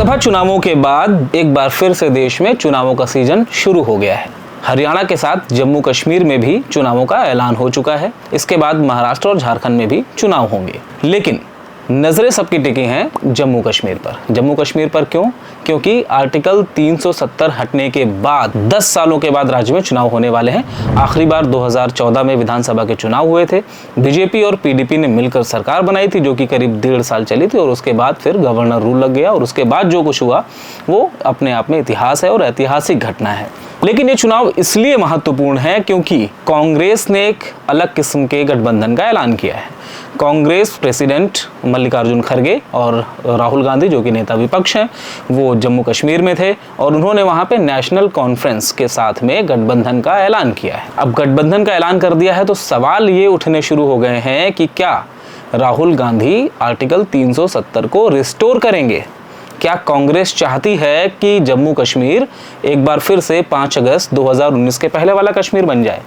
लोकसभा चुनावों के बाद एक बार फिर से देश में चुनावों का सीजन शुरू हो गया है। हरियाणा के साथ जम्मू कश्मीर में भी चुनावों का ऐलान हो चुका है। इसके बाद महाराष्ट्र और झारखंड में भी चुनाव होंगे, लेकिन नजरें सबकी टिकी हैं जम्मू कश्मीर पर। जम्मू कश्मीर पर क्यों? क्योंकि आर्टिकल 370 हटने के बाद 10 सालों के बाद राज्य में चुनाव होने वाले हैं। आखिरी बार 2014 में विधानसभा के चुनाव हुए थे। बीजेपी और पीडीपी ने मिलकर सरकार बनाई थी, जो कि करीब 1.5 साल चली थी, और उसके बाद फिर गवर्नर रूल लग गया, और उसके बाद जो कुछ हुआ वो अपने आप में इतिहास है और ऐतिहासिक घटना है। लेकिन ये चुनाव इसलिए महत्वपूर्ण है क्योंकि कांग्रेस ने एक अलग किस्म के गठबंधन का ऐलान किया है। कांग्रेस प्रेसिडेंट मल्लिकार्जुन खड़गे और राहुल गांधी, जो कि नेता विपक्ष हैं, वो जम्मू कश्मीर में थे और उन्होंने वहां पे नेशनल कॉन्फ्रेंस के साथ में गठबंधन का ऐलान किया है। अब गठबंधन का ऐलान कर दिया है तो सवाल ये उठने शुरू हो गए हैं कि क्या राहुल गांधी आर्टिकल 370 को रिस्टोर करेंगे? क्या कांग्रेस चाहती है कि जम्मू कश्मीर एक बार फिर से 5 अगस्त 2019 के पहले वाला कश्मीर बन जाए?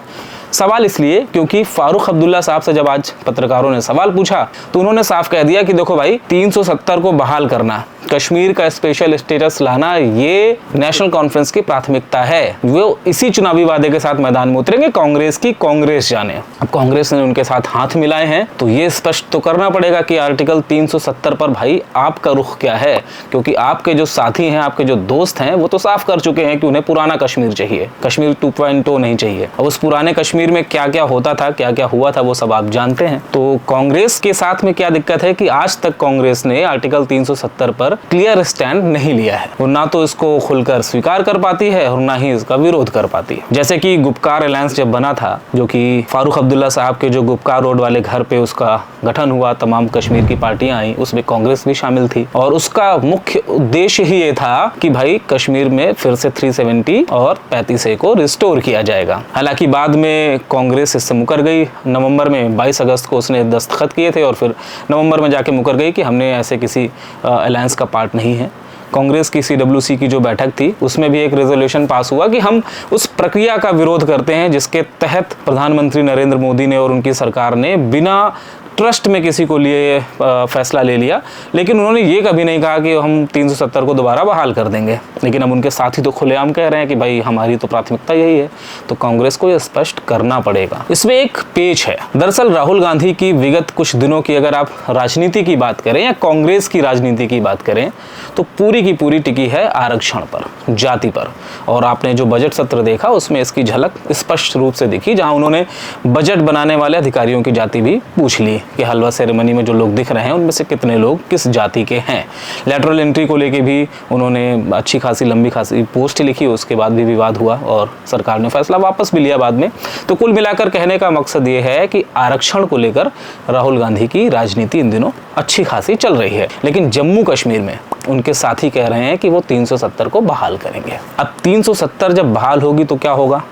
सवाल इसलिए क्योंकि फारूक अब्दुल्ला साहब से जब आज पत्रकारों ने सवाल पूछा तो उन्होंने साफ कह दिया कि देखो भाई, 370 को बहाल करना, कश्मीर का स्पेशल स्टेटस लाना, ये नेशनल कॉन्फ्रेंस की प्राथमिकता है। वो इसी चुनावी वादे के साथ मैदान में उतरेंगे, कांग्रेस की कांग्रेस जाने। अब कांग्रेस ने उनके साथ हाथ मिलाए हैं तो ये स्पष्ट तो करना पड़ेगा कि आर्टिकल 370 पर भाई आपका रुख क्या है, क्योंकि आपके जो साथी हैं, आपके जो दोस्त हैं, वो तो साफ कर चुके हैं कि उन्हें पुराना कश्मीर चाहिए, कश्मीर 2.0 नहीं चाहिए। अब उस पुराने कश्मीर में क्या क्या होता था, क्या क्या हुआ था, वो सब आप जानते हैं। तो कांग्रेस के साथ में क्या दिक्कत है कि आज तक कांग्रेस ने आर्टिकल 370 पर क्लियर स्टैंड नहीं लिया है। वो ना तो इसको खुलकर स्वीकार कर पाती है और ना ही इसका विरोध कर पाती है। जैसे कि गुपकार अलायंस जब बना था, जो कि फारूक अब्दुल्ला साहब के जो गुपकार रोड वाले घर पे उसका गठन हुआ, तमाम कश्मीर की पार्टियां आई, उसमें कांग्रेस भी शामिल थी, और उसका मुख्य उद्देश्य ही ये था कि भाई कश्मीर में फिर से 370 और 35A को रिस्टोर किया जाएगा। हालांकि बाद में कांग्रेस इससे मुकर गई। नवंबर में 22 अगस्त को उसने दस्तखत किए थे और फिर नवंबर में जाके मुकर गई कि हमने ऐसे किसी अलायंस का पार्ट नहीं है। कांग्रेस की CWC की जो बैठक थी उसमें भी एक रेजोल्यूशन पास हुआ कि हम उस प्रक्रिया का विरोध करते हैं जिसके तहत प्रधानमंत्री नरेंद्र मोदी ने और उनकी सरकार ने बिना ट्रस्ट में किसी को लिए फैसला ले लिया। लेकिन उन्होंने ये कभी नहीं कहा कि हम 370 को दोबारा बहाल कर देंगे। लेकिन अब उनके साथी तो खुलेआम कह रहे हैं कि भाई हमारी तो प्राथमिकता यही है। तो कांग्रेस को ये स्पष्ट करना पड़ेगा। इसमें एक पेच है। दरअसल राहुल गांधी की विगत कुछ दिनों की अगर आप राजनीति की बात करें या कांग्रेस की राजनीति की बात करें तो पूरी की पूरी टिकी है आरक्षण पर, जाति पर। और आपने जो बजट सत्र देखा उसमें इसकी झलक स्पष्ट रूप से दिखी, जहां उन्होंने बजट बनाने वाले अधिकारियों की जाति भी पूछ ली कि हलवा सेरेमनी में जो लोग दिख रहे हैं उनमें से कितने लोग किस जाति के हैं। लेटरल एंट्री को लेके भी उन्होंने अच्छी खासी लंबी खासी पोस्ट लिखी, उसके बाद भी विवाद हुआ और सरकार ने फैसला वापस भी लिया बाद में। तो कुल मिलाकर कहने का मकसद ये है कि आरक्षण को लेकर राहुल गांधी की राजनीति इन दिनों अच्छी खासी चल रही है। लेकिन जम्मू कश्मीर में उनके साथी कह रहे हैं कि वो 370 को बहाल करेंगे। अब 370 जब बहाल होगी तो क्या होगा?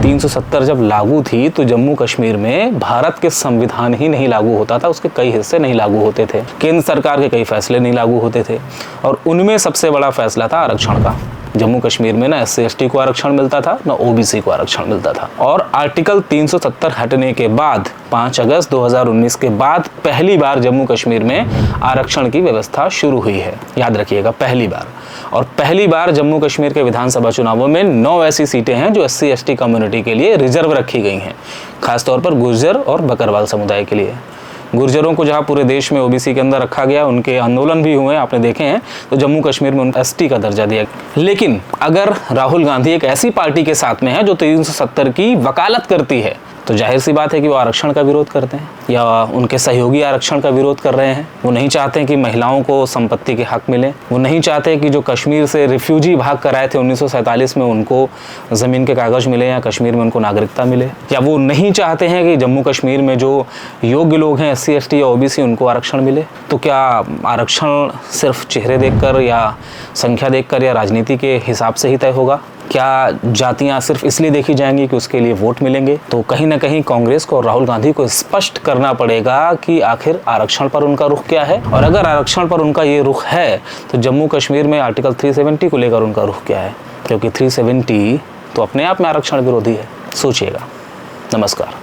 370 जब लागू थी तो जम्मू कश्मीर में भारत के संविधान ही नहीं लागू होता था, उसके कई हिस्से नहीं लागू होते थे, केंद्र सरकार के कई फैसले नहीं लागू होते थे, और उनमें सबसे बड़ा फैसला था आरक्षण का। जम्मू कश्मीर में ना SC/ST को आरक्षण मिलता था, ना OBC को आरक्षण मिलता था। और आर्टिकल 370 हटने के बाद 5 अगस्त 2019 के बाद पहली बार जम्मू कश्मीर में आरक्षण की व्यवस्था शुरू हुई है। याद रखिएगा, पहली बार। और पहली बार जम्मू कश्मीर के विधानसभा चुनावों में 9 ऐसी सीटें हैं जो SC/ST कम्युनिटी के लिए रिजर्व रखी गई हैं, खासतौर पर गुर्जर और बकरवाल समुदाय के लिए। गुर्जरों को जहां पूरे देश में OBC के अंदर रखा गया, उनके आंदोलन भी हुए, आपने देखे हैं, तो जम्मू कश्मीर में उनको ST का दर्जा दिया। लेकिन अगर राहुल गांधी एक ऐसी पार्टी के साथ में है जो 370 की वकालत करती है तो जाहिर सी बात है कि वो आरक्षण का विरोध करते हैं या उनके सहयोगी आरक्षण का विरोध कर रहे हैं। वो नहीं चाहते कि महिलाओं को संपत्ति के हक मिले। वो नहीं चाहते कि जो कश्मीर से रिफ्यूजी भाग कर आए थे 1947 में उनको ज़मीन के कागज़ मिले या कश्मीर में उनको नागरिकता मिले। या वो नहीं चाहते हैं कि जम्मू कश्मीर में जो योग्य लोग हैं SC/ST या OBC उनको आरक्षण मिले। तो क्या आरक्षण सिर्फ चेहरे देखकर या संख्या देखकर या राजनीति के हिसाब से ही तय होगा? क्या जातियां सिर्फ इसलिए देखी जाएंगी कि उसके लिए वोट मिलेंगे? तो कहीं ना कहीं कांग्रेस को और राहुल गांधी को स्पष्ट करना पड़ेगा कि आखिर आरक्षण पर उनका रुख क्या है, और अगर आरक्षण पर उनका ये रुख है तो जम्मू कश्मीर में आर्टिकल 370 को लेकर उनका रुख क्या है, क्योंकि 370 तो अपने आप में आरक्षण विरोधी है। सोचिएगा। नमस्कार।